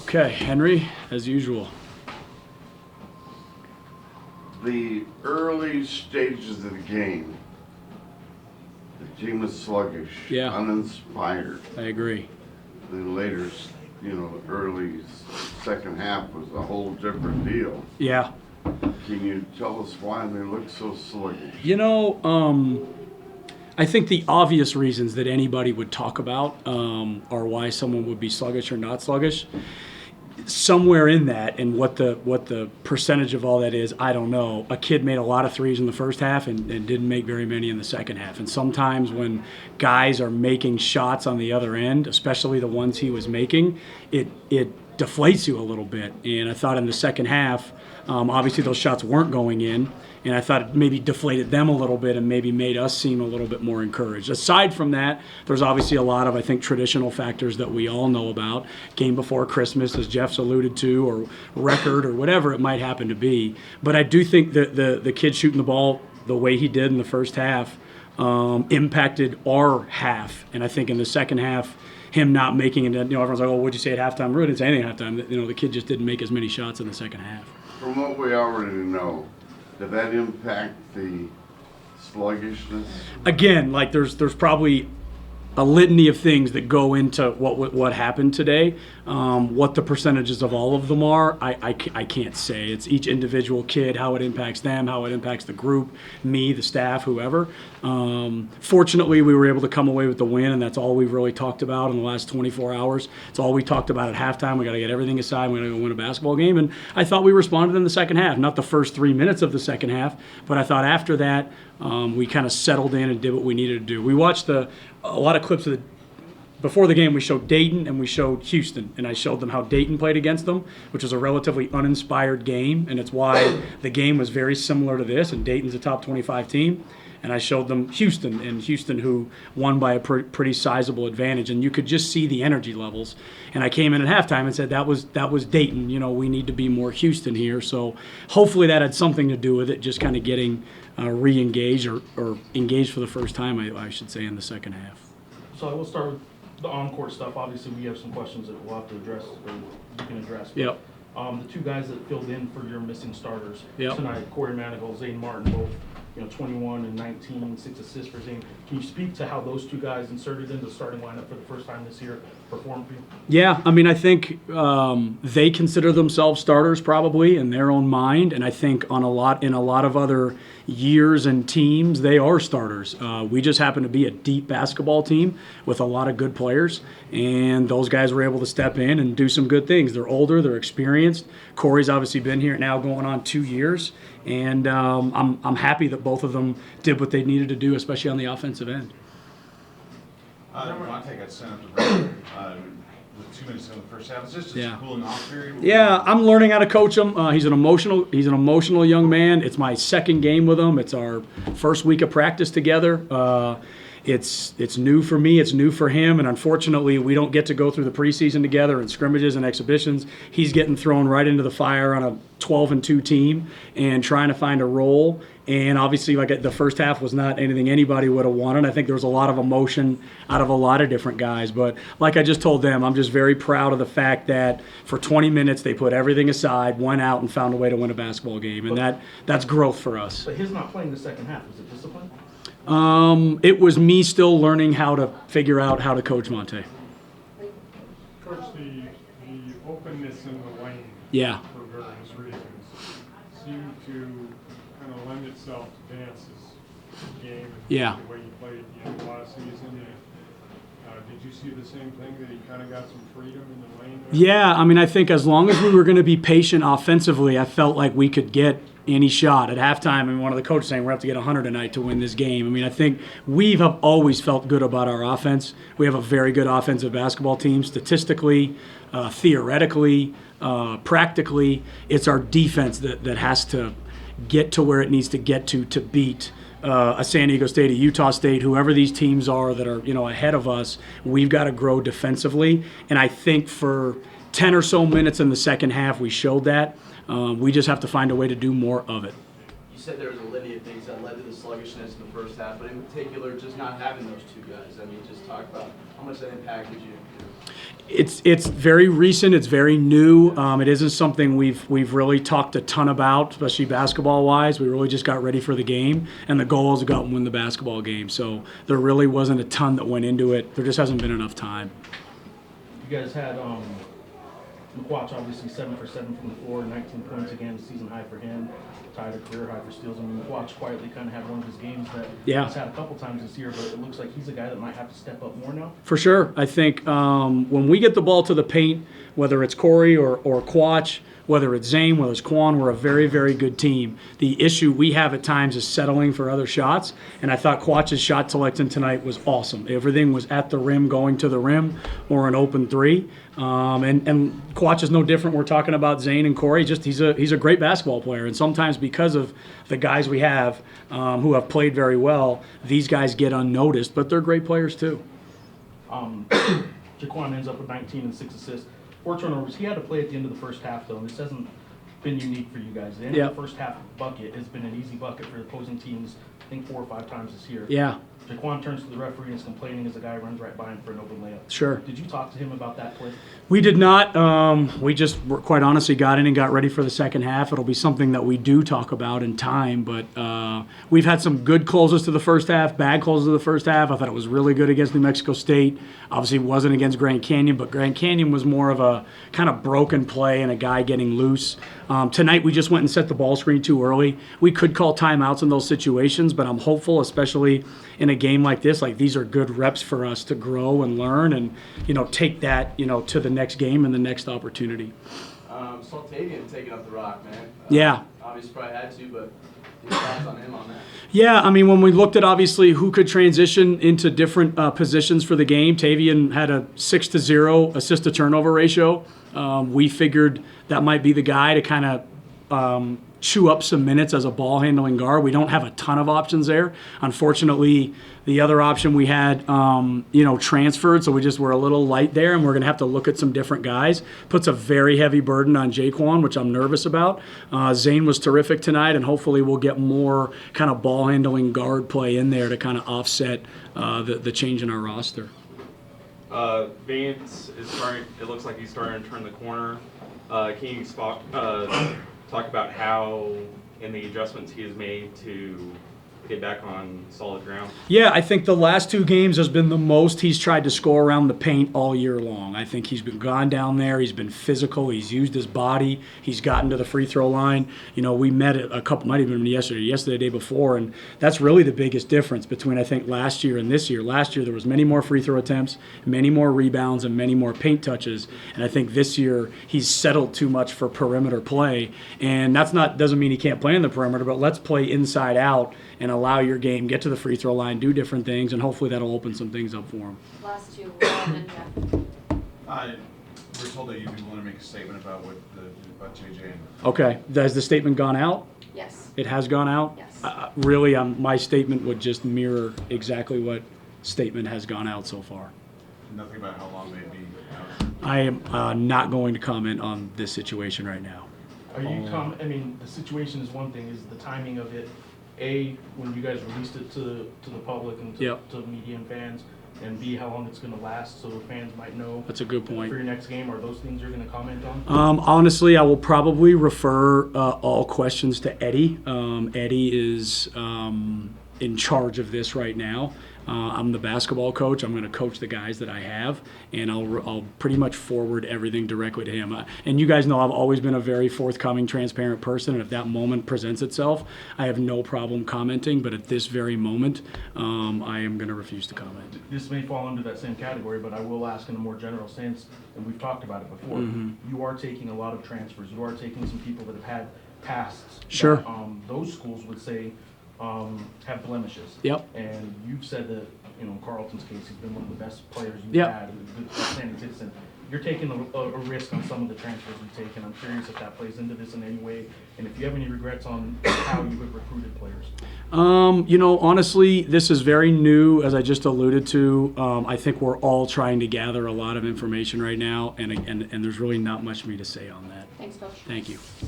Okay, Henry, as usual. The early stages of the game, the team was sluggish, Yeah. uninspired. I agree. The later, early second half was a whole different deal. Yeah. Can you tell us why they look so sluggish? I think the obvious reasons that anybody would talk about are why someone would be sluggish or not sluggish. Somewhere in that, and what the percentage of all that is, I don't know. A kid made a lot of threes in the first half and didn't make very many in the second half. And sometimes when guys are making shots on the other end, especially the ones he was making, it deflates you a little bit. And I thought in the second half, obviously those shots weren't going in, and I thought it maybe deflated them a little bit and maybe made us seem a little bit more encouraged. Aside from that, there's obviously a lot of, I think, traditional factors that we all know about. Game before Christmas, as Jeff's alluded to, or record, or whatever it might happen to be. But I do think that the kid shooting the ball the way he did in the first half impacted our half. And I think in the second half, him not making it, everyone's like, oh, what'd you say at halftime? I really didn't say anything at halftime. The kid just didn't make as many shots in the second half. From what we already know, did that impact the sluggishness? Again, like there's probably a litany of things that go into what happened today. What the percentages of all of them are, I can't say. It's each individual kid, how it impacts them, how it impacts the group, me, the staff, whoever. Fortunately, we were able to come away with the win, and that's all we've really talked about in the last 24 hours. It's all we talked about at halftime. We got to get everything aside. We got to go win a basketball game. And I thought we responded in the second half. Not the first 3 minutes of the second half, but I thought after that, we kind of settled in and did what we needed to do. We watched a lot of clips of before the game. We showed Dayton and we showed Houston, and I showed them how Dayton played against them, which was a relatively uninspired game, and it's why the game was very similar to this, and Dayton's a top 25 team. And I showed them Houston, who won by a pretty sizable advantage, and you could just see the energy levels. And I came in at halftime and said that was Dayton. We need to be more Houston here. So hopefully that had something to do with it, just kind of getting re-engaged or engaged for the first time, I should say, in the second half. So I will start with the on-court stuff. Obviously, we have some questions that we'll have to address, or you can address. Yep. The two guys that filled in for your missing starters Yep. tonight, Corey Manigault, Zane Martin, both 21 and 19, 6 assists for Zane. Can you speak to how those two guys inserted into the starting lineup for the first time this year performed for you? Yeah, I think they consider themselves starters probably in their own mind, and I think in a lot of other years and teams, they are starters. We just happen to be a deep basketball team with a lot of good players, and those guys were able to step in and do some good things. They're older, they're experienced. Corey's obviously been here now going on 2 years, and I'm happy that both of them did what they needed to do, especially on the offensive end. Monte got sent up to break with 2 minutes in the first half. Is this just a cooling off period? Yeah, I'm learning how to coach him. He's an emotional young man. It's my second game with him. It's our first week of practice together. It's new for me. It's new for him. And unfortunately, we don't get to go through the preseason together and scrimmages and exhibitions. He's getting thrown right into the fire on a 12-2 team and trying to find a role. And obviously, like the first half was not anything anybody would have wanted. I think there was a lot of emotion out of a lot of different guys. But like I just told them, I'm just very proud of the fact that for 20 minutes they put everything aside, went out, and found a way to win a basketball game. And that's growth for us. But his not playing the second half, was it discipline? It was me still learning how to figure out how to coach Monte. Coach, the openness in the lane for various reasons seemed to kind of lend itself to Vance's game and the way he played at the end of last season. Did you see the same thing, that he kind of got some freedom in the lane there? Yeah, I think as long as we were going to be patient offensively, I felt like we could get any shot. At halftime, one of the coaches saying we're going to have to get 100 tonight to win this game. I think we've always felt good about our offense. We have a very good offensive basketball team. Statistically, theoretically, practically, it's our defense that has to get to where it needs to get to beat a San Diego State, a Utah State, whoever these teams are that are ahead of us. We've got to grow defensively, and I think for 10 or so minutes in the second half, we showed that. We just have to find a way to do more of it. You said there was a litany of things that led to the sluggishness in the first half, but in particular, just not having those two guys. I mean, just talk about how much that impacted you. It's very recent. It's very new. It isn't something we've really talked a ton about, especially basketball wise. We really just got ready for the game, and the goal is to go out and win the basketball game. So there really wasn't a ton that went into it. There just hasn't been enough time. You guys had McQuatch obviously 7 for 7 from the floor, 19 points again, season high for him, tied a career high for steals. I mean, McQuatch quietly kind of had one of his games that he's had a couple times this year, but it looks like he's a guy that might have to step up more now. For sure. I think when we get the ball to the paint, whether it's Corey or Quatch, whether it's Zane, whether it's Quan, we're a very, very good team. The issue we have at times is settling for other shots, and I thought Quatch's shot selection tonight was awesome. Everything was at the rim, going to the rim, or an open three. And Quatch is no different. We're talking about Zane and Corey. Just he's a great basketball player, and sometimes because of the guys we have who have played very well, these guys get unnoticed, but they're great players too. Jaquan ends up with 19 and 6 assists. 4 turnovers. He had to play at the end of the first half, though, and this hasn't been unique for you guys. The end of the first half bucket has been an easy bucket for the opposing teams, I think 4 or 5 times this year. Yeah. Jaquan turns to the referee and is complaining as the guy runs right by him for an open layup. Sure. Did you talk to him about that play? We did not. We just, quite honestly, got in and got ready for the second half. It'll be something that we do talk about in time, but we've had some good closes to the first half, bad closes to the first half. I thought it was really good against New Mexico State. Obviously, it wasn't against Grand Canyon, but Grand Canyon was more of a kind of broken play and a guy getting loose. Tonight, we just went and set the ball screen too early. We could call timeouts in those situations, but I'm hopeful, especially in a game like this, like these are good reps for us to grow and learn and, take that, to the next game and the next opportunity. Saltavian taking up the rock, man. Yeah. Obviously probably had to, but any thoughts on him on that? Yeah, I mean, when we looked at obviously who could transition into different positions for the game, Tavian had a 6-0 assist to turnover ratio. We figured that might be the guy to kind of chew up some minutes as a ball handling guard. We don't have a ton of options there. Unfortunately, the other option we had, transferred, so we just were a little light there, and we're going to have to look at some different guys. Puts a very heavy burden on Jaquan, which I'm nervous about. Zane was terrific tonight, and hopefully we'll get more kind of ball handling guard play in there to kind of offset the change in our roster. Vance is starting. It looks like he's starting to turn the corner. Can you talk about how and the adjustments he has made to get back on solid ground? Yeah, I think the last 2 games has been the most he's tried to score around the paint all year long. I think he's been gone down there. He's been physical. He's used his body. He's gotten to the free throw line. We met a couple, might even been yesterday, the day before, and that's really the biggest difference between, I think, last year and this year. Last year there was many more free throw attempts, many more rebounds, and many more paint touches, and I think this year he's settled too much for perimeter play, and doesn't mean he can't play in the perimeter, but let's play inside out and allow your game, get to the free throw line, do different things, and hopefully that'll open some things up for him. Last 2, Ron and Jeff. We're told that you'd be willing to make a statement about about JJ. Okay, has the statement gone out? Yes. It has gone out? Yes. Really, my statement would just mirror exactly what statement has gone out so far. Nothing about how long they'd be out. I am not going to comment on this situation right now. Are you the situation is one thing, is the timing of it, when you guys released it to the public and to media and fans, and B, how long it's going to last so the fans might know. That's a good point. For your next game, are those things you're going to comment on? Honestly, I will probably refer all questions to Eddie. Eddie is in charge of this right now. I'm the basketball coach. I'm going to coach the guys that I have, and I'll pretty much forward everything directly to him. And you guys know I've always been a very forthcoming, transparent person, and if that moment presents itself, I have no problem commenting, but at this very moment, I am going to refuse to comment. This may fall under that same category, but I will ask in a more general sense, and we've talked about it before. You are taking a lot of transfers. You are taking some people that have had pasts. Sure. That, those schools would say have blemishes. Yep. And you've said that, in Carlton's case, he's been one of the best players you've had, a good outstanding citizen. You're taking a risk on some of the transfers you've taken. I'm curious if that plays into this in any way, and if you have any regrets on how you have recruited players. Honestly, this is very new, as I just alluded to. I think we're all trying to gather a lot of information right now, and there's really not much for me to say on that. Thanks, Coach. Thank you.